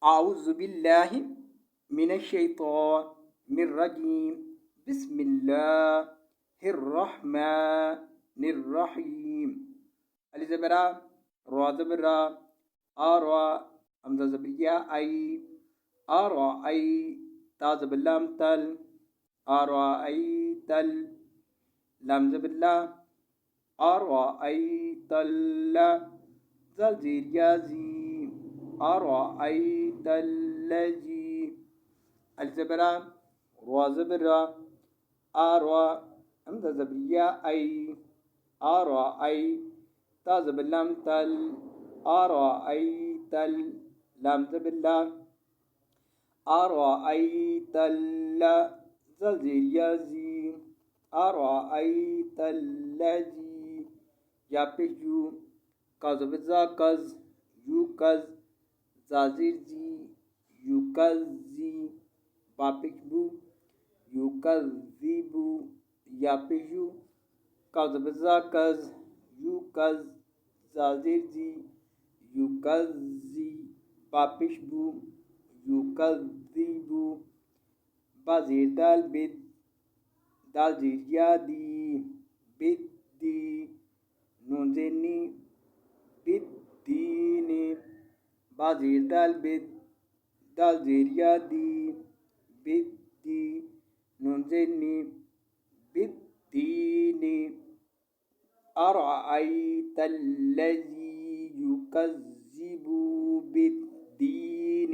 أعوذ بالله من الشيطان الرجيم. بسم الله الرحمن الرحيم. ألف زبرا را زبرا أرى أمزة زبريا أي أرى أي تا زبلام تل أرى أي تل لام زبلا أرى أي تل زلزيريا زي أرأيت الذي الزبرة وزبرة أرى أمد زبريا أي أرأي تازب اللام تل أرأيت لام زبلا أرأيت زلزيريا زي أرأيت الذي يبجو كذبزا كز يوكز زازيرزي يوكزي بابكبو يوكذبو يابجو كذبزاكز يوكز زازيرزي يوكزي بابشبو يوكذبو بازير دال بيت دال زيريادي بيت دي نونزيني بيت ديني بازير دال بيت دال زيريا دي بيت دي نونزيني بيت ديني أرأيت الذي يكذب بالدين.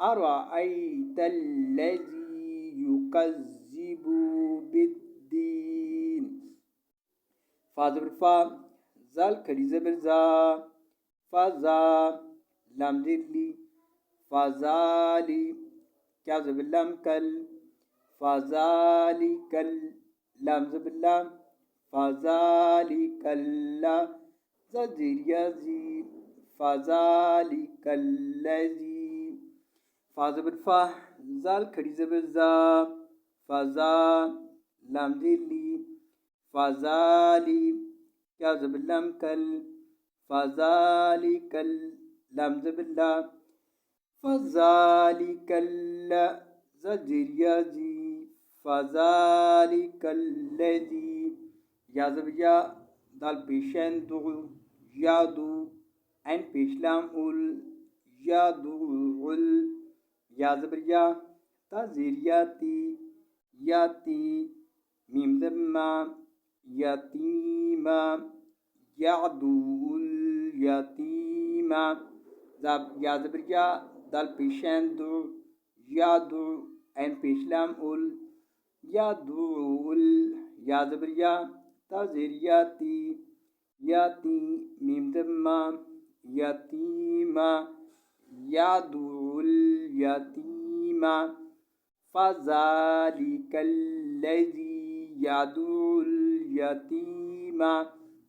أرأيت الذي يكذب بالدين. فا زبر فا زال كري زبر زا فزا لام زيرلي فزالي كا زبر لام كل فزالي كل لام زبر لام فزالي كلا زيريا زي فزالي كالذي. فا زبر فا زال كري زبر زا فزا لام زيرلي فزالي كا زبر لام كل فذلك لام زبلا فذلك زجريازي فذلك الذي يا زبيا دال بيشن دو يادو ان بيشلام اول يادو ول يا زبيا تزيرياتي ياتي ميم زما يتيما يعدو اليتيم يا زبريا دال بيشان دو يادو ان بيشلام اول يادو يا زبريا تزرياتي ياتي ميم دما يتيما يادو اليتيم فذلك الذي يدعو اليتيم.